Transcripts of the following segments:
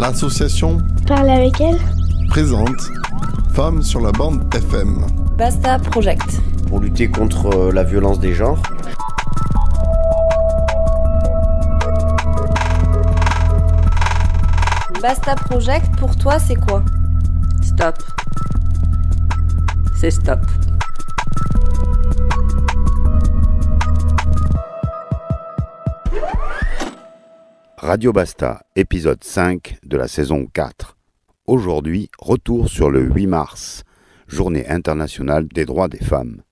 L'association Parle avec elle présente Femmes sur la bande FM. Basta Project. Pour lutter contre la violence des genres. Basta Project, pour toi, c'est quoi? Stop. C'est stop. Radio Basta, épisode 5 de la saison 4. Aujourd'hui, retour sur le 8 mars, journée internationale des droits des femmes.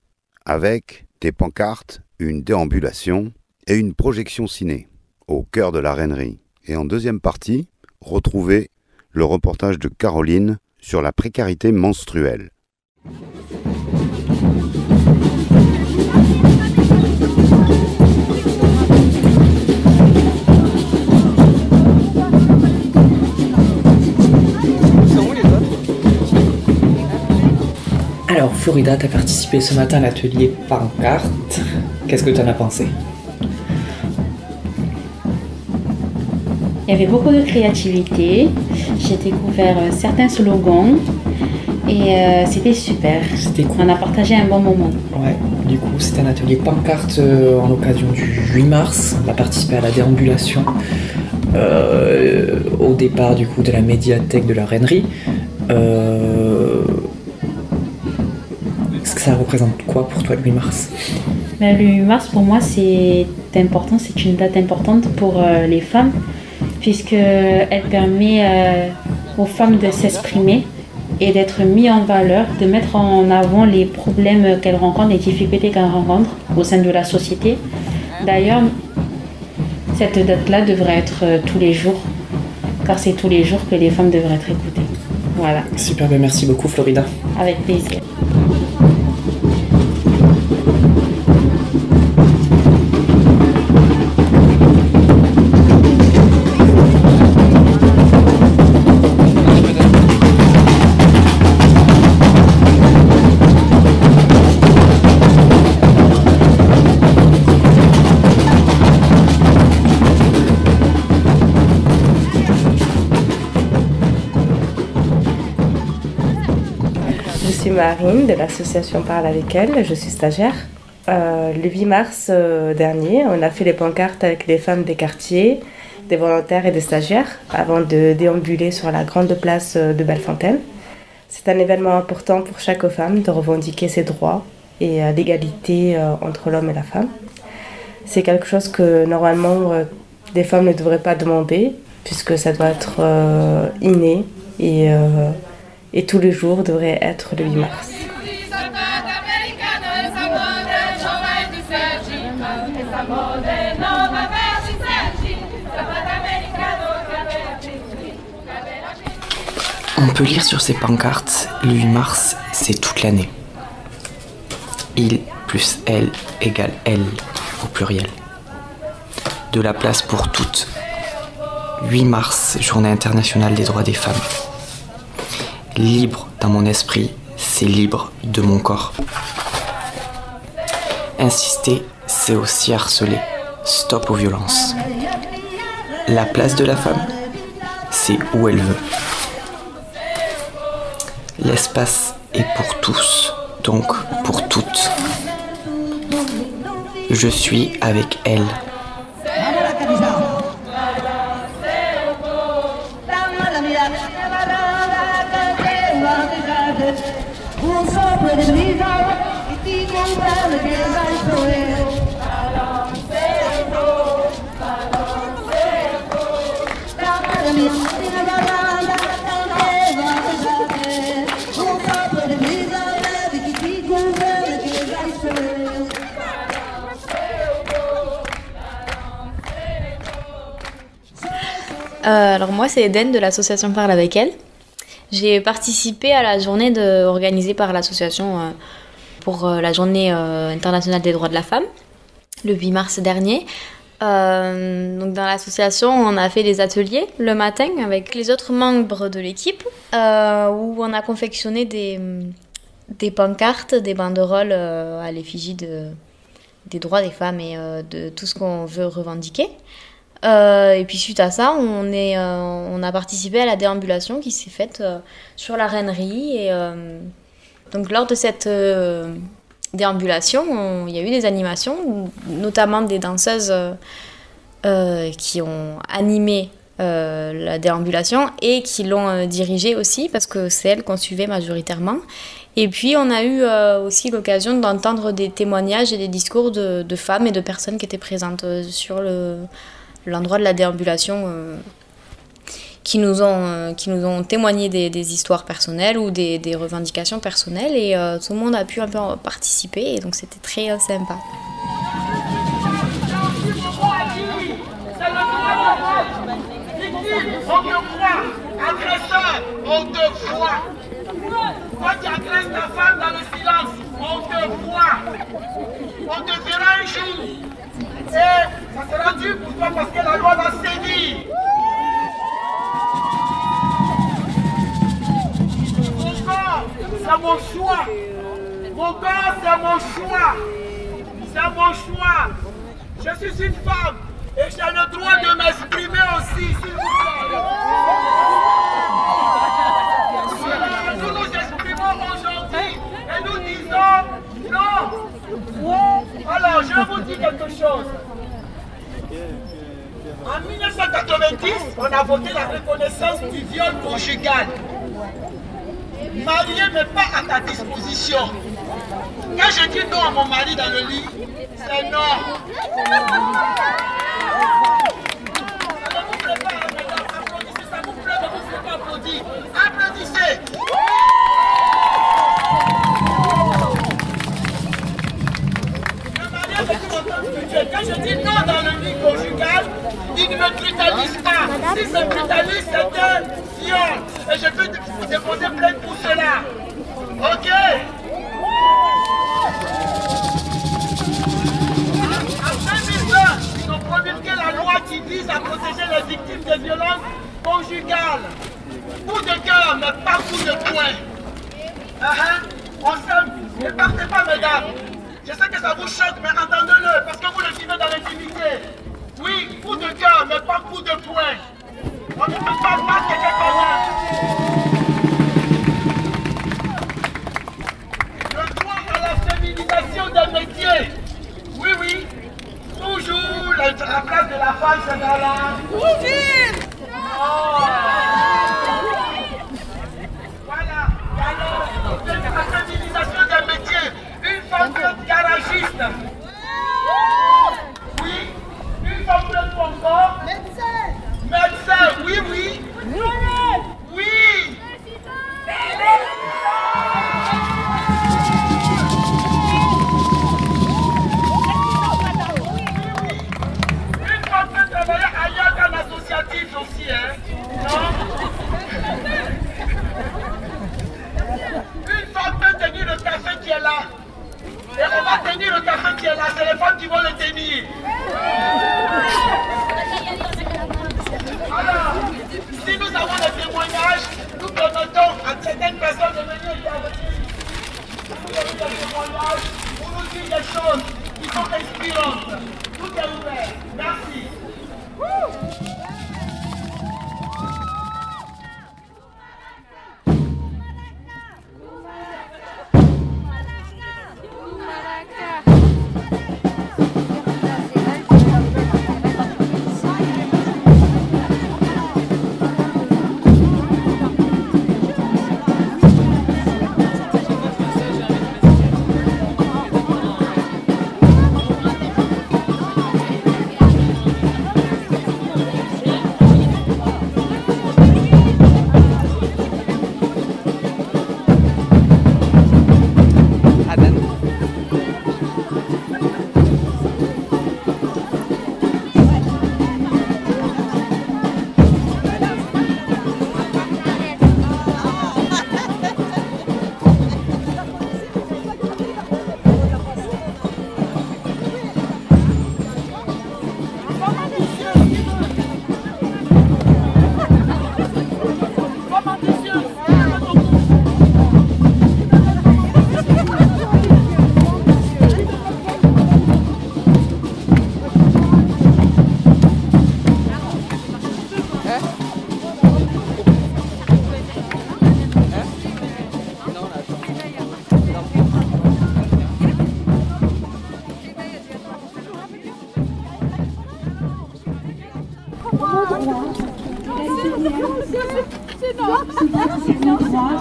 Avec des pancartes, une déambulation et une projection ciné, au cœur de la Reinerie. Et en deuxième partie, retrouvez le reportage de Caroline sur la précarité menstruelle. Alors Florida, tu as participé ce matin à l'atelier pancarte. Qu'est-ce que tu en as pensé? Il y avait beaucoup de créativité. J'ai découvert certains slogans et c'était super. C'était cool. On a partagé un bon moment. Ouais, du coup c'était un atelier pancarte en l'occasion du 8 mars. On a participé à la déambulation au départ du coup de la médiathèque de la Reinerie. Est-ce que ça représente quoi pour toi le 8 mars? Mais le 8 mars pour moi c'est important, c'est une date importante pour les femmes puisqu'elle permet aux femmes de s'exprimer et d'être mises en valeur, de mettre en avant les problèmes qu'elles rencontrent, les difficultés qu'elles rencontrent au sein de la société. D'ailleurs, cette date-là devrait être tous les jours, car c'est tous les jours que les femmes devraient être écoutées. Voilà. Super, ben merci beaucoup Florida. Avec plaisir. Je suis Marine de l'association Parle avec elle, je suis stagiaire. Le 8 mars dernier, on a fait les pancartes avec les femmes des quartiers, des volontaires et des stagiaires avant de déambuler sur la grande place de Bellefontaine. C'est un événement important pour chaque femme de revendiquer ses droits et l'égalité entre l'homme et la femme. C'est quelque chose que normalement les femmes ne devraient pas demander puisque ça doit être inné et tous les jours devrait être le 8 mars. On peut lire sur ces pancartes, le 8 mars, c'est toute l'année. Il plus elle égale elle au pluriel. De la place pour toutes. 8 mars, journée internationale des droits des femmes. Libre dans mon esprit, c'est libre de mon corps. Insister, c'est aussi harceler. Stop aux violences. La place de la femme, c'est où elle veut. L'espace est pour tous, donc pour toutes. Je suis avec elle. Alors moi c'est Eden de l'association Parle avec elle. J'ai participé à la journée organisée par l'association pour la journée internationale des droits de la femme, le 8 mars dernier. Donc dans l'association, on a fait des ateliers le matin avec les autres membres de l'équipe où on a confectionné des pancartes, des banderoles à l'effigie des droits des femmes et de tout ce qu'on veut revendiquer. Et puis suite à ça, on a participé à la déambulation qui s'est faite sur la Reinerie. Et donc lors de cette déambulation, il y a eu des animations, notamment des danseuses qui ont animé la déambulation et qui l'ont dirigée aussi, parce que c'est elles qu'on suivait majoritairement. Et puis on a eu aussi l'occasion d'entendre des témoignages et des discours de femmes et de personnes qui étaient présentes sur l'endroit de la déambulation, qui nous ont témoigné des histoires personnelles ou des revendications personnelles, et tout le monde a pu un peu participer, et donc c'était très sympa. On te croit, agresseur, on te voit. Toi qui agresses ta femme dans le silence, on te voit. On te verra un jour. Et ça sera dur pour toi parce que la loi va sévir. Mon corps, c'est mon choix. Mon corps, c'est mon choix. C'est mon choix. Je suis une femme. Et j'ai le droit de m'exprimer aussi, s'il vous plaît. Nous nous exprimons aujourd'hui et nous disons non. Alors, je vous dis quelque chose. En 1990, on a voté la reconnaissance du viol conjugal. Marié mais pas à ta disposition. Quand je dis non à mon mari dans le lit, c'est non. Applaudissez, ça vous plaît, mais vous ne pouvez pas applaudir. Applaudissez. Le mariage est tout autant spirituel. Quand je dis non dans le lit conjugal, il ne me brutalise pas. Si c'est brutalise, c'est un viol. Et je peux déposer plainte pour cela. Ok? Ils ont promulgué la loi qui vise à protéger les victimes de violences conjugales. Coup de cœur, mais pas coup de poing. On s'aime. Ne partez pas, mesdames. Je sais que ça vous choque, mais entendez-le, parce que vous le vivez dans l'intimité. Oui, coup de cœur, mais pas coup de poing. On ne peut pas battre quelqu'un comme ça. Le droit à la féminisation des métiers. Oui, oui. Toujours la place de la femme, c'est dans la cuisine. Voilà. Alors, la féminisation des métiers. Une femme garagiste. Oui. Une femme peut encore. Médecin. Médecin, oui, oui. Oui. Travailler ailleurs qu'en associatif aussi, hein? Non? Une femme peut tenir le café qui est là. Et on va tenir le café qui est là. C'est les femmes qui vont le tenir.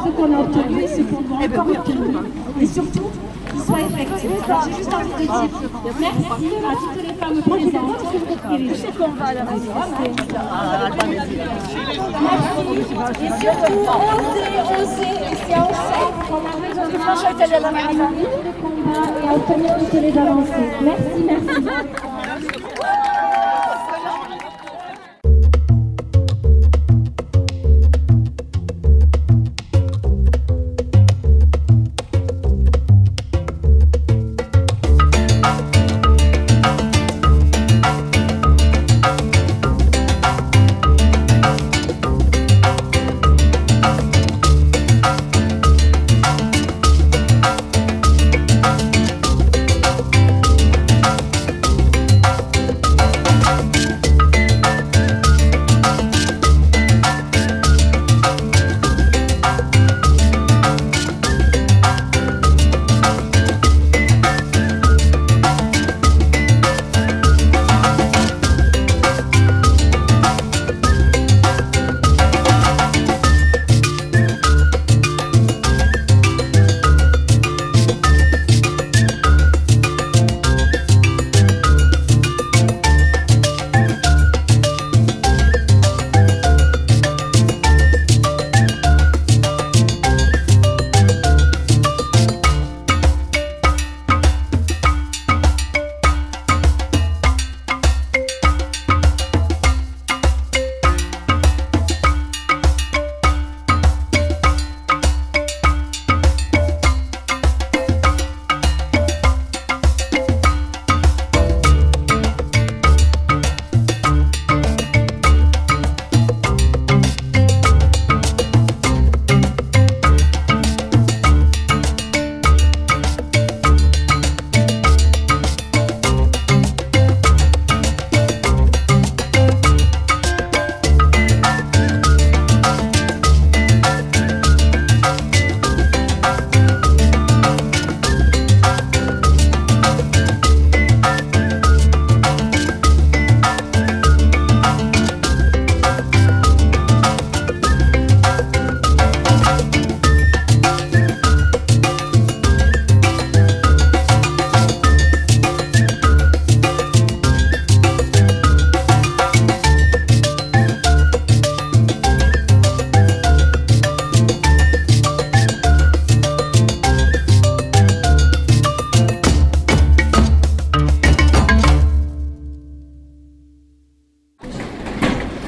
ce qu'on a obtenu et ce qu'on doit encore obtenir. Et surtout, qu'il soit effectif. Alors j'ai juste envie de dire merci à toutes les femmes présentes et je sais qu'on va la résister. Merci. Et surtout, osez, et c'est ensemble qu'on arrive à mener le combat et à obtenir toutes les avancées. Merci.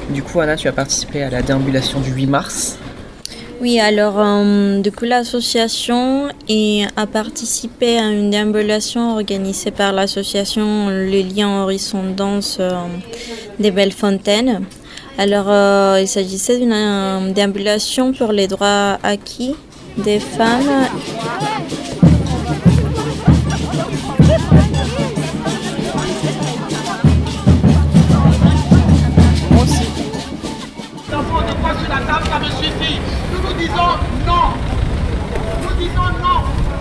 Du coup, Anna, tu as participé à la déambulation du 8 mars. Oui, alors du coup l'association a participé à une déambulation organisée par l'association Le Lien Horizon Danse des Bellefontaines. Alors il s'agissait d'une déambulation pour les droits acquis des femmes. Ça me suffit. Nous disons non. Nous disons non.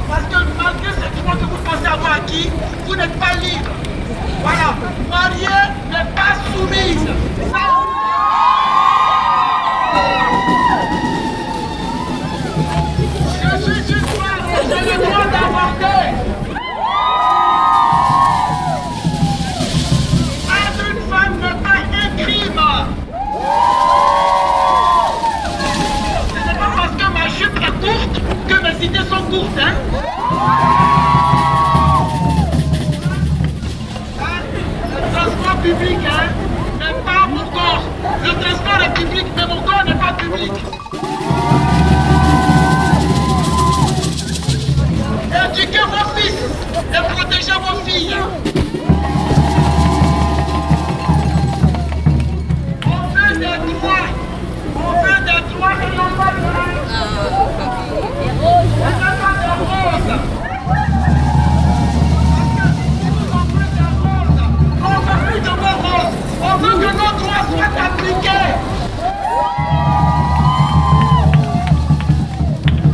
Parce que malgré ce droit que vous pensez avoir acquis, vous n'êtes pas libre. Voilà. Mariée n'est pas soumise. Je suis une femme et j'ai le droit d'avorter. Être une femme n'est pas un crime. Que mes idées sont courtes, hein? Le transport public, hein, n'est pas mon corps. Le transport est public, mais mon corps n'est pas public. Éduquez vos fils et protégez vos filles. On veut des droits. On veut des droits et non pas de on veut que nos droits soient appliqués.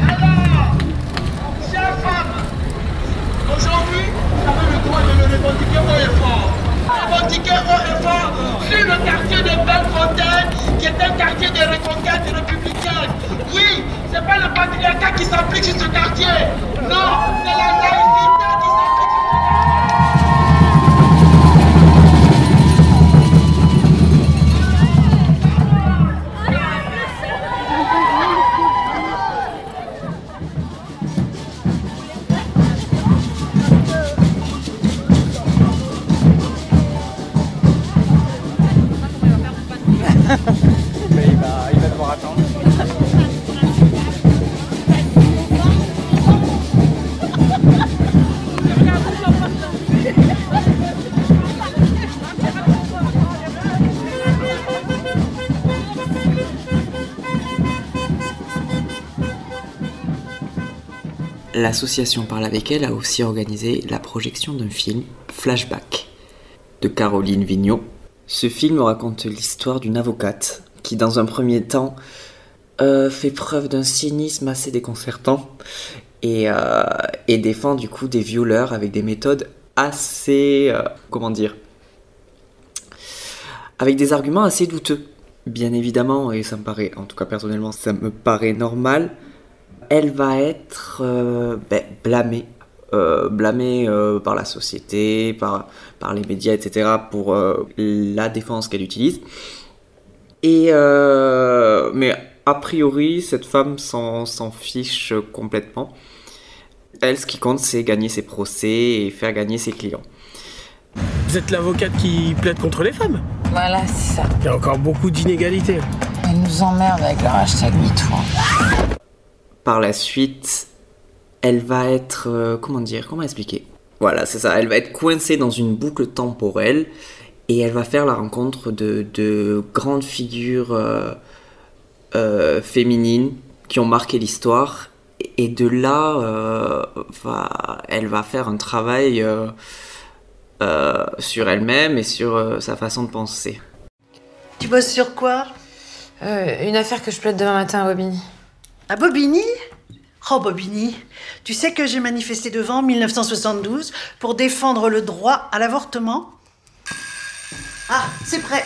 Alors, chères femmes, aujourd'hui, vous avez le droit de le revendiquer qui est un quartier de reconquête républicaine. Oui, c'est pas le patriarcat qui s'applique sur ce quartier. Non, c'est la laïcité qui s'applique sur ce quartier. Mais il va devoir attendre. L'association Parle avec elle a aussi organisé la projection d'un film, Flashback, de Caroline Vigneault. Ce film raconte l'histoire d'une avocate qui, dans un premier temps, fait preuve d'un cynisme assez déconcertant et défend du coup des violeurs avec des méthodes assez... avec des arguments assez douteux. Bien évidemment, et ça me paraît, en tout cas personnellement, ça me paraît normal, elle va être blâmée. Par la société, par les médias, etc. pour la défense qu'elle utilise. Mais a priori, cette femme s'en fiche complètement. Elle, ce qui compte, c'est gagner ses procès et faire gagner ses clients. Vous êtes l'avocate qui plaide contre les femmes? Voilà, c'est ça. Il y a encore beaucoup d'inégalités. Elle nous emmerde avec leur hashtag MeToo. Par la suite, elle va être... comment expliquer? Voilà, c'est ça. Elle va être coincée dans une boucle temporelle et elle va faire la rencontre de grandes figures féminines qui ont marqué l'histoire. Et de là, elle va faire un travail sur elle-même et sur sa façon de penser. Tu bosses sur quoi? Une affaire que je plaide demain matin à Bobigny. À Bobigny? Oh Bobigny, tu sais que j'ai manifesté devant en 1972 pour défendre le droit à l'avortement? Ah, c'est prêt.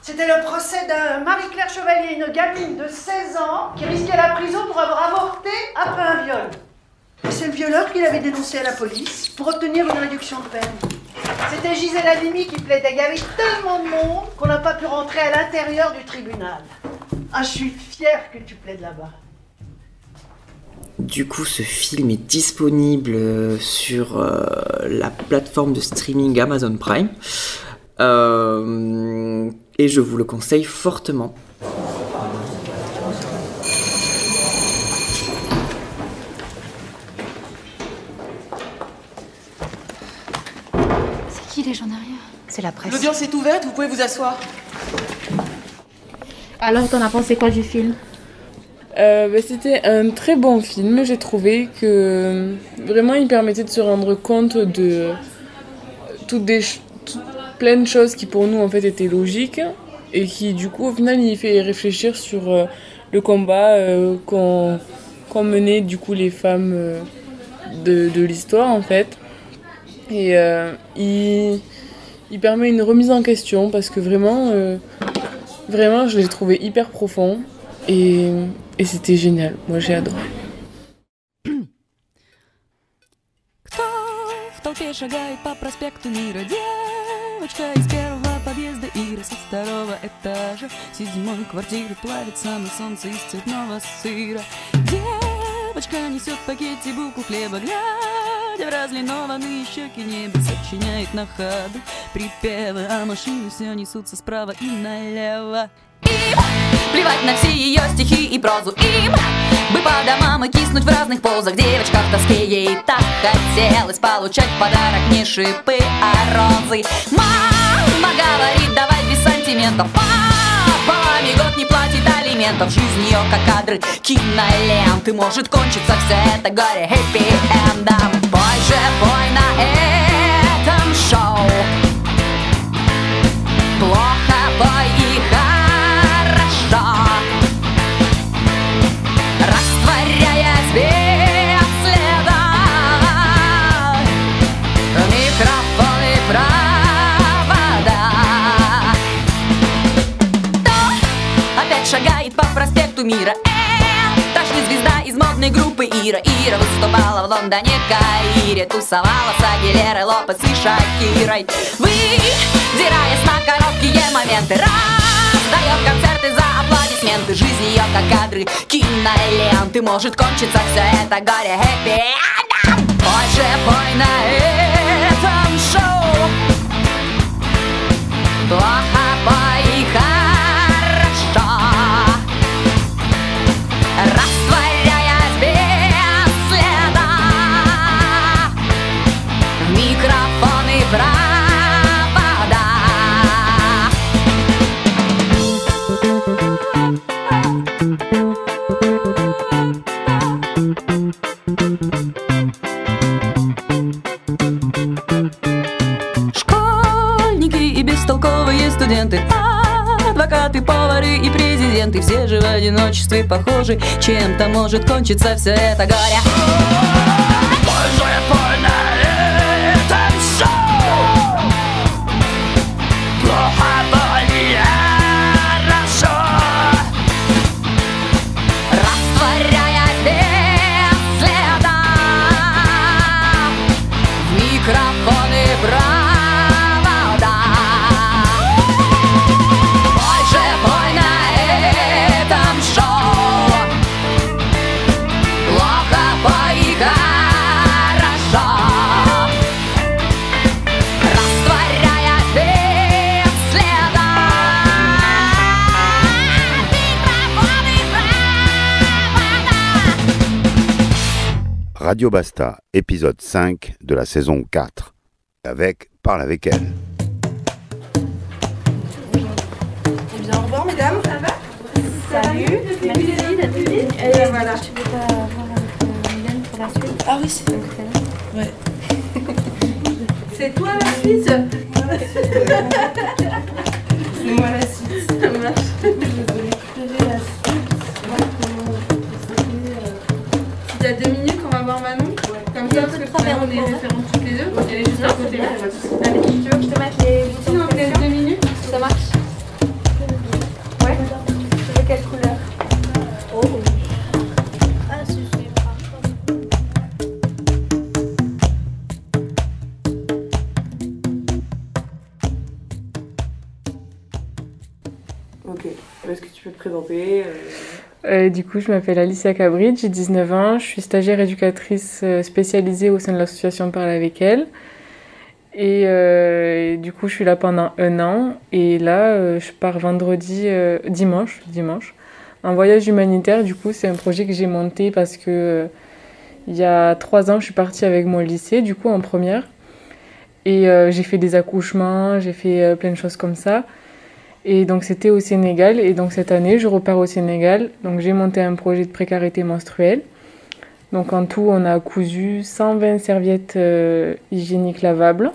C'était le procès de Marie-Claire Chevalier, une gamine de 16 ans qui risquait la prison pour avoir avorté après un viol. Et c'est le violeur qui l'avait dénoncé à la police pour obtenir une réduction de peine. C'était Gisèle Halimi qui plaidait. Il y avait tellement de monde qu'on n'a pas pu rentrer à l'intérieur du tribunal. Ah, je suis fière que tu plaides là-bas. Du coup, ce film est disponible sur la plateforme de streaming Amazon Prime. Et je vous le conseille fortement. C'est qui les gens derrière? C'est la presse. L'audience est ouverte, vous pouvez vous asseoir. Alors, t'en as pensé quoi du film? C'était un très bon film. J'ai trouvé que vraiment il permettait de se rendre compte de plein de choses qui pour nous en fait étaient logiques et qui du coup au final il fait réfléchir sur le combat qu'ont mené du coup les femmes de l'histoire en fait. Et il permet une remise en question parce que vraiment je l'ai trouvé hyper profond. Et c'était génial, moi j'ai adoré. Кто в толпе шагает по проспекту Мира? Девочка из первого подъезда Ира со второго этажа седьмой квартиры плавится на солнце из цветного сыра. Девочка несет в пакете булку хлеба, глядя в разлинованные щеки неба, сочиняет на ходу припевы, а машины все несутся справа и налево. Им плевать на все ее стихи и прозу. Им бы по домам и киснуть в разных позах. Девочка в тоске, ей так хотелось получать в подарок не шипы, а розы. Мама говорит, давай без сантиментов. Папа год не платит алиментов. Жизнь ее как кадры киноленты. Может кончиться все это горе хэппи-эндом. Пой же, пой на этом шоу. Плохо пой и растворяясь без следа. Микрофон и провода. То проспекту Мира. Это ж звезда из модной группы Ира. Ира выступала в Лондоне, Каире, тусовала с Агилерой, Лопес и Шакирой. Выдираясь на короткие моменты, раздает концерты за аплодисменты. Жизнь ее как кадры киноленты. Может кончиться все это горе хэппи-эндом. Пой же, пой на этом шоу. Плохо, пой и хорошо. Растворяясь без следа в микрофон и провода. Школьники и бестолковые студенты, адвокаты, повары и президенты, все же в одиночестве похожи. Чем-то может кончиться все это горе. Пой на этом шоу. Плохо, пой и хорошо. Растворяясь без следа в микрофон и провода. Пой же, пой на этом шоу. Плохо, пой и хорошо. Растворяясь без следа в микрофон и Radio Basta, épisode 5 de la saison 4, avec Parle avec elle. Eh bien, au revoir, mesdames. Ça va? Salut. Merci d'être venue. Voilà. Tu veux pas voir avec Mylène pour la suite? Ah oui, c'est ouais. C'est toi la suite? C'est moi la suite. Ça marche. Je vais récupérer la suite. Si t'as 2 minutes, on va voir Manon. Comme ça, parce que tout à l'heure, on est référentes toutes les deux. Elle est juste à côté là. Allez, tu veux que je te mette les boutons? Non, peut-être 2 minutes. Ça marche? Ouais. Tu veux quelle couleur? Oh. Ah, c'est super. Ok, est-ce que tu peux te présenter Du coup, je m'appelle Alicia Cabrit, j'ai 19 ans, je suis stagiaire éducatrice spécialisée au sein de l'association Parle avec elle. Et du coup, je suis là pendant 1 an. Et là, je pars dimanche, en voyage humanitaire. Du coup, c'est un projet que j'ai monté parce que il y a 3 ans, je suis partie avec mon lycée, du coup, en première. Et j'ai fait des accouchements, j'ai fait plein de choses comme ça. Et donc c'était au Sénégal, et donc cette année je repars au Sénégal. Donc j'ai monté un projet de précarité menstruelle. Donc en tout on a cousu 120 serviettes hygiéniques lavables.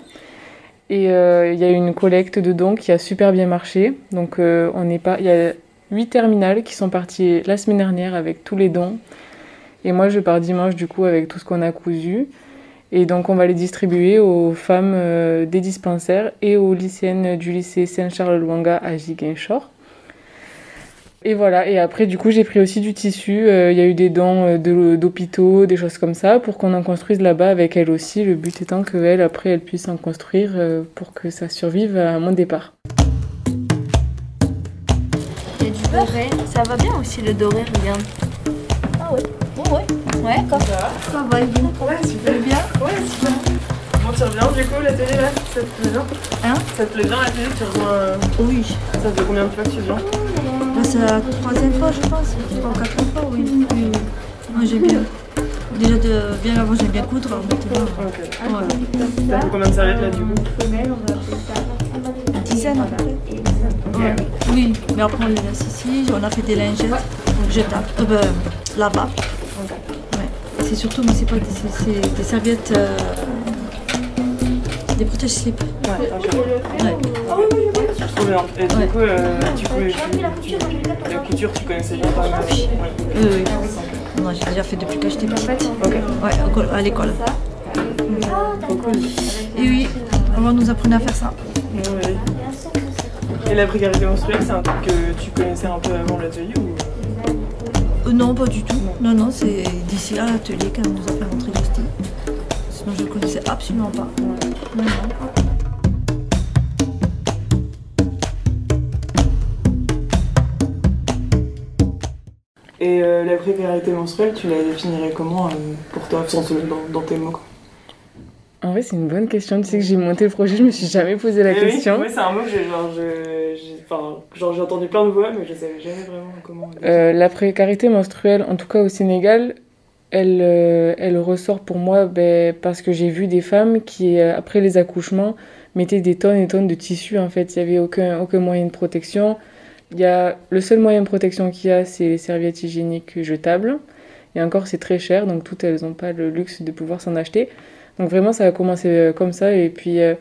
Et il y a eu une collecte de dons qui a super bien marché. Donc il y a 8 terminales qui sont parties la semaine dernière avec tous les dons. Et moi je pars dimanche du coup avec tout ce qu'on a cousu. Et donc on va les distribuer aux femmes des dispensaires et aux lycéennes du lycée Saint-Charles-Luanga à Ziguinchor. Et voilà, et après du coup j'ai pris aussi du tissu, il y a eu des dons d'hôpitaux, des choses comme ça, pour qu'on en construise là-bas avec elle aussi. Le but étant qu'elle, après, elle puisse en construire pour que ça survive à mon départ. Il y a du doré, ça va bien aussi le doré, regarde. Ah ouais, ouais, d'accord. Ça va bien. Ouais, super bien. Ouais, super. Bon, tu reviens du coup l'atelier là? Ça te plaît bien? Hein? Ça te plaît bien l'atelier? Tu reviens Oui. Ça fait combien de fois que tu viens? Là, c'est la 3e fois, je pense. 3 ou 4e fois, oui. Moi, j'aime bien. Déjà, bien avant, j'aime bien coudre. Maintenant. Ok. Ouais. T'as fait combien de serviettes là du coup? Une dizaine à peu près. Ouais. Oui, mais après, on les laisse ici. On a fait des lingettes jetables, lavables. Ouais. C'est surtout, mais c'est pas c'est des serviettes, des protège-slips. Ouais, ok. Ouais. Trop bien. Et du coup, la couture, tu connaissais bien pas mal? Oui. Non, j'ai déjà fait depuis que j'étais petite. Ok. Ouais, à l'école. Trop cool. Et oui, on nous apprenait à faire ça. Oui. Et la précarité menstruelle, c'est un truc que tu connaissais un peu avant l'atelier ou? Non, pas du tout. Non, c'est d'ici à l'atelier qu'elle nous a fait rentrer Justine. Sinon, je ne connaissais absolument pas. Non. Et la précarité menstruelle, tu la définirais comment pour toi, dans tes mots quoi? En vrai, c'est une bonne question. Tu sais que j'ai monté le projet, je me suis jamais posé la question. Oui, c'est un mot que j'ai entendu plein de fois, mais je savais jamais vraiment comment. La précarité menstruelle, en tout cas au Sénégal, elle ressort pour moi parce que j'ai vu des femmes qui, après les accouchements, mettaient des tonnes et tonnes de tissus. En fait, il n'y avait aucun moyen de protection. Le seul moyen de protection qu'il y a, c'est les serviettes hygiéniques jetables. Et encore, c'est très cher, donc toutes, elles n'ont pas le luxe de pouvoir s'en acheter. Donc vraiment, ça a commencé comme ça. Et puis, il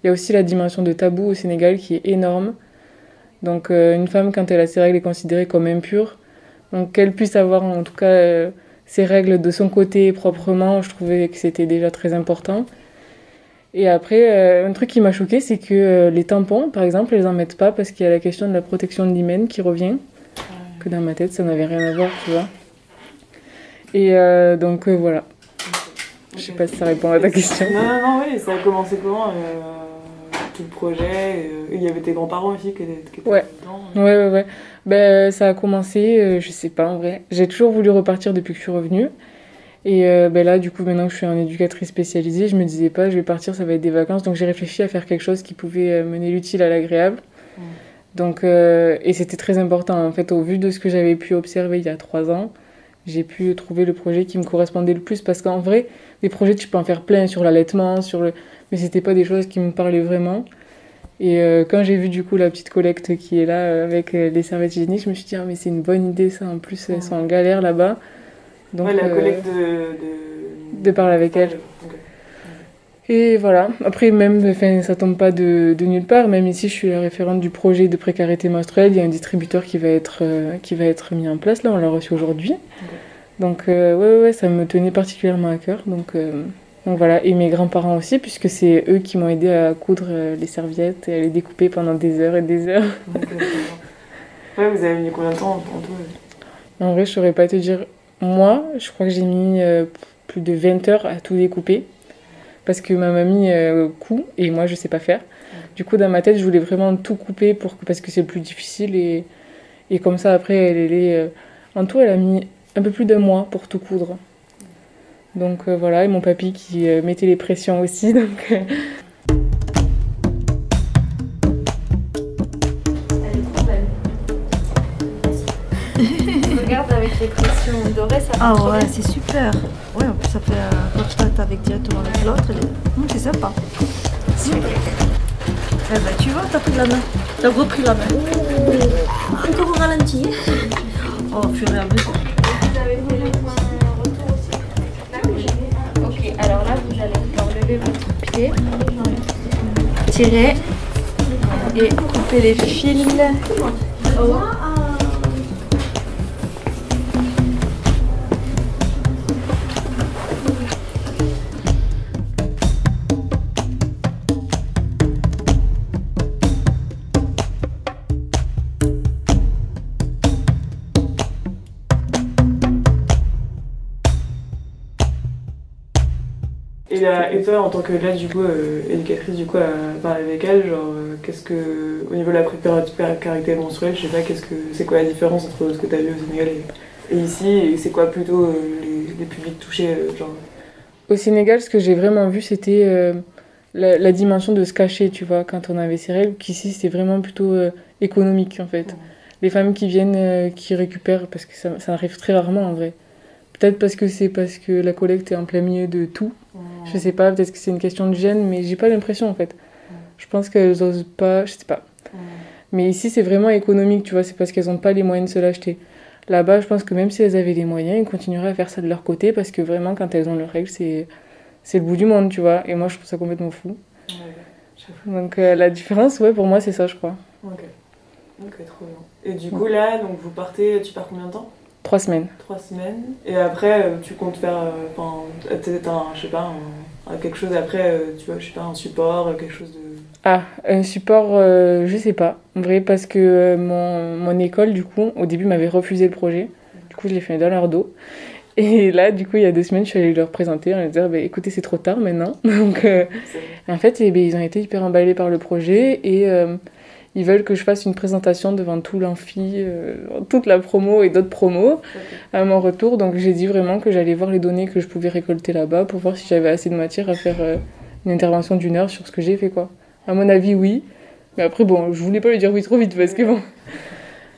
y a aussi la dimension de tabou au Sénégal qui est énorme. Donc, une femme, quand elle a ses règles, est considérée comme impure. Donc, qu'elle puisse avoir, en tout cas, ses règles de son côté proprement, je trouvais que c'était déjà très important. Et après, un truc qui m'a choquée, c'est que les tampons, par exemple, elles en mettent pas parce qu'il y a la question de la protection de l'hymen qui revient. Que dans ma tête, ça n'avait rien à voir, tu vois. Et donc, voilà. Je sais pas si ça répond à ta question. Non, oui, ça a commencé comment tout le projet il y avait tes grands-parents aussi qui étaient dedans. Ouais. Ça a commencé, je sais pas en vrai. J'ai toujours voulu repartir depuis que je suis revenue. Et là, du coup, maintenant que je suis en éducatrice spécialisée, je me disais pas, je vais partir, ça va être des vacances. Donc j'ai réfléchi à faire quelque chose qui pouvait mener l'utile à l'agréable. Donc, et c'était très important. En fait, au vu de ce que j'avais pu observer il y a 3 ans, j'ai pu trouver le projet qui me correspondait le plus. Parce qu'en vrai, des projets, tu peux en faire plein sur l'allaitement, mais c'était pas des choses qui me parlaient vraiment. Et quand j'ai vu du coup la petite collecte qui est là avec les serviettes hygiéniques, je me suis dit, mais c'est une bonne idée ça. En plus, elles sont en galère là-bas. Donc, la collecte de parler avec elle. Okay. Et voilà. Après, même, ça tombe pas de nulle part. Même ici, je suis la référente du projet de précarité menstruelle. Il y a un distributeur qui va être mis en place. Là, on l'a reçu aujourd'hui. Okay. Donc, ouais, ça me tenait particulièrement à cœur. Donc voilà. Et mes grands-parents aussi, puisque c'est eux qui m'ont aidé à coudre les serviettes et à les découper pendant des heures et des heures. Ouais, vous avez mis combien de temps en tout? En vrai, je saurais pas te dire. Moi, je crois que j'ai mis plus de 20 heures à tout découper parce que ma mamie coud et moi je sais pas faire. Du coup, dans ma tête, je voulais vraiment tout couper parce que c'est le plus difficile et comme ça après en tout, elle a mis un peu plus d'1 mois pour tout coudre. Donc voilà, et mon papy qui mettait les pressions aussi. Donc Regarde avec les pressions dorées, ça fait trop bien. C'est super. Ouais, en plus ça fait un contact avec directement avec l'autre. C'est sympa. Super. Tu vois, t'as pris la main. T'as repris la main. Encore au ralenti. Au fur et à mesure. Vous avez voulu un retour aussi. Ok, alors là vous allez enlever votre pied, tirer et couper les fils. Et toi, en tant que là, du coup, éducatrice, du coup, à parler avec elle, genre, qu'est-ce que, au niveau de la précarité menstruelle, je sais pas, c'est quoi la différence entre ce que tu as vu au Sénégal et ici, et c'est quoi plutôt les publics touchés, genre? Au Sénégal, ce que j'ai vraiment vu, c'était la dimension de se cacher, tu vois, quand on avait ces règles, qu'ici, c'était vraiment plutôt économique, en fait. Les femmes qui viennent, qui récupèrent, parce que ça arrive très rarement, en vrai. Peut-être parce que la collecte est en plein milieu de tout. Je sais pas, peut-être que c'est une question de gêne, mais j'ai pas l'impression en fait. Je pense qu'elles osent pas, je sais pas. Mais ici c'est vraiment économique, tu vois, c'est parce qu'elles ont pas les moyens de se l'acheter. Là-bas, je pense que même si elles avaient les moyens, elles continueraient à faire ça de leur côté parce que vraiment quand elles ont leurs règles, c'est le bout du monde, tu vois. Et moi je trouve ça complètement fou. Donc la différence, ouais, pour moi c'est ça, je crois. Ok, trop bien. Et du coup là, donc tu pars combien de temps? 3 semaines. 3 semaines. Et après, tu comptes faire peut-être je sais pas, quelque chose après, tu vois, je sais pas, un support, quelque chose de... Ah, un support, je sais pas. En vrai, parce que mon école, du coup, au début, m'avait refusé le projet. Du coup je l'ai fait dans leur dos. Et là, du coup, il y a 2 semaines, je suis allée leur présenter en leur disant écoutez, c'est trop tard maintenant. Donc, en fait, ils ont été hyper emballés par le projet et ils veulent que je fasse une présentation devant tout l'amphi, toute la promo et d'autres promos à mon retour. Donc, j'ai dit vraiment que j'allais voir les données que je pouvais récolter là-bas pour voir si j'avais assez de matière à faire une intervention d'1 heure sur ce que j'ai fait, quoi. À mon avis, oui. Mais après, bon, je voulais pas lui dire oui trop vite parce que bon.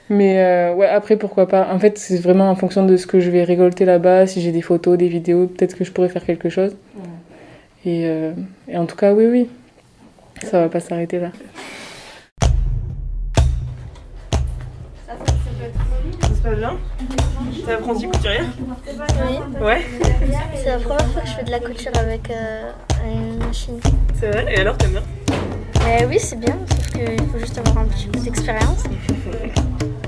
Mais ouais, après, pourquoi pas. En fait, c'est vraiment en fonction de ce que je vais récolter là-bas. Si j'ai des photos, des vidéos, peut-être que je pourrais faire quelque chose. Et en tout cas, oui. Ça va pas s'arrêter là. Ça se passe bien? T'es apprentie couturière? Oui. Ouais? C'est la première fois que je fais de la couture avec une machine. C'est vrai? Et alors, t'aimes bien? Oui, c'est bien, sauf qu'il faut juste avoir un petit peu d'expérience.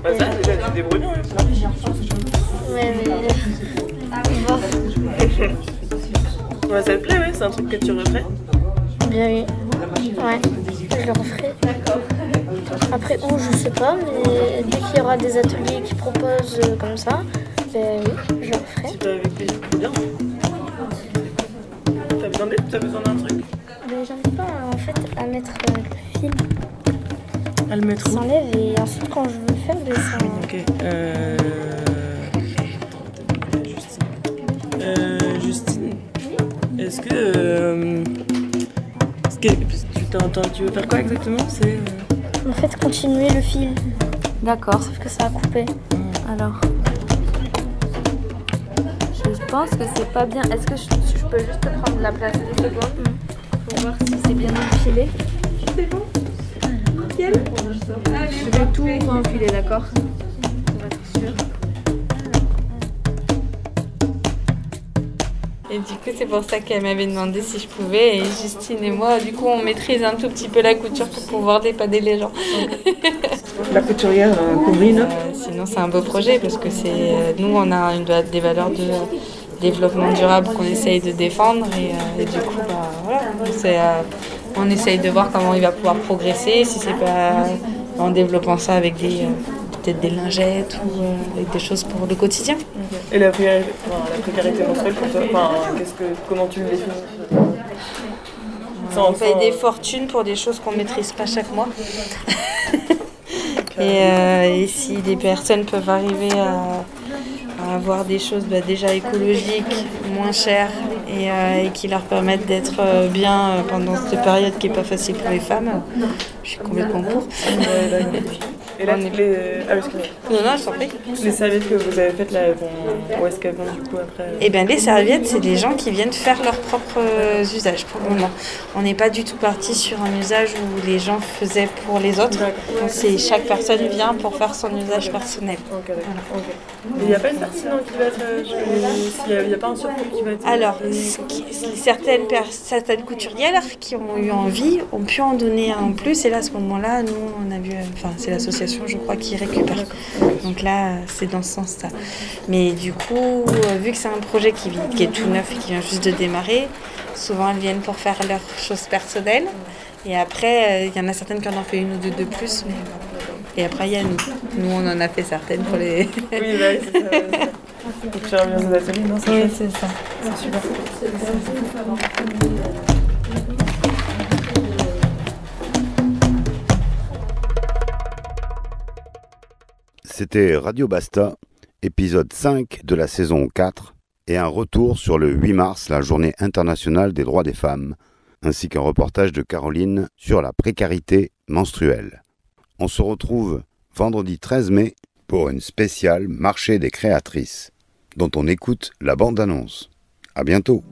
Bah ça, déjà, tu te débrouilles bien. Ouais, mais... Ouais, ça te plaît, ouais? C'est un truc que tu referais? Bien oui. Ouais, je le referai. Après où, je sais pas, mais dès qu'il y aura des ateliers qui proposent comme ça, ben oui, je le referai. Si t'as avec plaisir, bien. T'as besoin d'aide? T'as besoin d'un truc? Ben j'arrive pas en fait à mettre le fil. À le mettre où? S'enlève et ensuite quand je veux le faire, ben ça... Ok, Justine, est-ce que tu veux faire quoi exactement? C'est en fait continuer le fil. D'accord. Sauf que ça a coupé. Alors, je pense que c'est pas bien. Est-ce que je peux juste te prendre la place 2 secondes pour voir si c'est bien enfilé? C'est bon. Nickel. Je vais tout enfiler, d'accord? Pour être sûr. Et du coup, c'est pour ça qu'elle m'avait demandé si je pouvais. Et Justine et moi, du coup, on maîtrise un tout petit peu la couture pour pouvoir dépanner les gens. La couturière Courine. Sinon, c'est un beau projet parce que nous, on a des valeurs de développement durable qu'on essaye de défendre. Et du coup, voilà, on essaye de voir comment il va pouvoir progresser, si c'est pas en développant ça avec peut-être des lingettes ou avec des choses pour le quotidien. Et la précarité menstruelle pour toi, comment tu le définis? On paye des fortunes pour des choses qu'on ne maîtrise pas chaque mois. Et si des personnes peuvent arriver à avoir des choses déjà écologiques, moins chères et qui leur permettent d'être bien pendant cette période qui n'est pas facile pour les femmes, je suis complètement pour. Et là, Non, je t'en prie. Les serviettes que vous avez faites là, où est-ce qu'elles vont du coup après? Eh bien, les serviettes, c'est des gens qui viennent faire leurs propres usages pour le moment. On n'est pas du tout parti sur un usage où les gens faisaient pour les autres. Donc, chaque personne vient pour faire son usage personnel. Okay, voilà. Et il n'y a pas une partie qui va être... Il n'y a pas un surplus qui va être... Alors, certaines couturières qui ont eu envie ont pu en donner un plus. Et là, à ce moment-là, nous, on a vu... Enfin, c'est l'association, je crois, qui récupère. Donc là, c'est dans ce sens-là. Mais du coup, vu que c'est un projet qui est tout neuf et qui vient juste de démarrer, souvent elles viennent pour faire leurs choses personnelles. Et après, il y en a certaines qui en ont fait une ou deux de plus. Mais... Et après, il y a nous. Nous, on en a fait certaines pour les... Oui, c'est ça. Pour faire bien des ateliers, non? Oui, c'est ça. C'est super. C'était Radio Basta, épisode 5 de la saison 4, et un retour sur le 8 mars, la journée internationale des droits des femmes, ainsi qu'un reportage de Caroline sur la précarité menstruelle. On se retrouve vendredi 13 mai pour une spéciale marché des créatrices, dont on écoute la bande-annonce. À bientôt.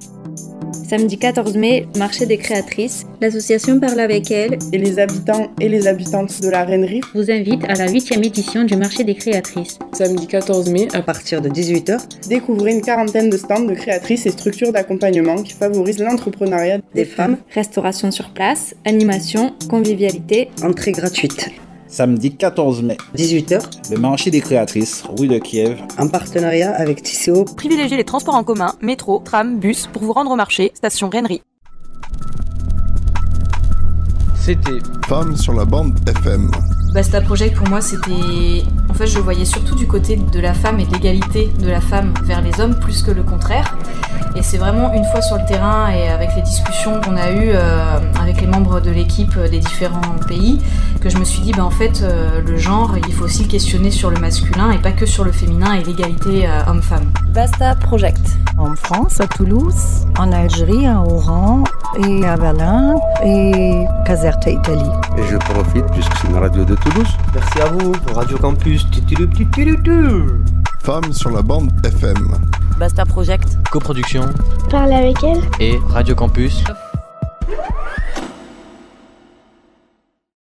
Samedi 14 mai, marché des créatrices. L'association Parle avec elles et les habitants et les habitantes de la Reinerie vous invite à la 8e édition du marché des créatrices. Samedi 14 mai, à partir de 18h, découvrez une quarantaine de stands de créatrices et structures d'accompagnement qui favorisent l'entrepreneuriat des femmes. Restauration sur place, animation, convivialité. Entrée gratuite. Samedi 14 mai, 18h, le marché des créatrices, rue de Kiev. En partenariat avec Tisséo. Privilégiez les transports en commun, métro, tram, bus pour vous rendre au marché, station Reinerie. C'était Femmes sur la bande FM. Basta Project pour moi c'était... En fait je le voyais surtout du côté de la femme et de l'égalité de la femme vers les hommes plus que le contraire. Et c'est vraiment une fois sur le terrain et avec les discussions qu'on a eues avec les membres de l'équipe des différents pays que je me suis dit en fait le genre il faut aussi le questionner sur le masculin et pas que sur le féminin et l'égalité homme-femme. Basta Project. En France, à Toulouse, en Algérie, à Oran et à Berlin et Caserta, Italie. Et je profite puisque c'est une radio de Toulouse. Merci à vous, Radio Campus. Femmes sur la bande FM. Basta Project. Coproduction. Parle avec elle. Et Radio Campus.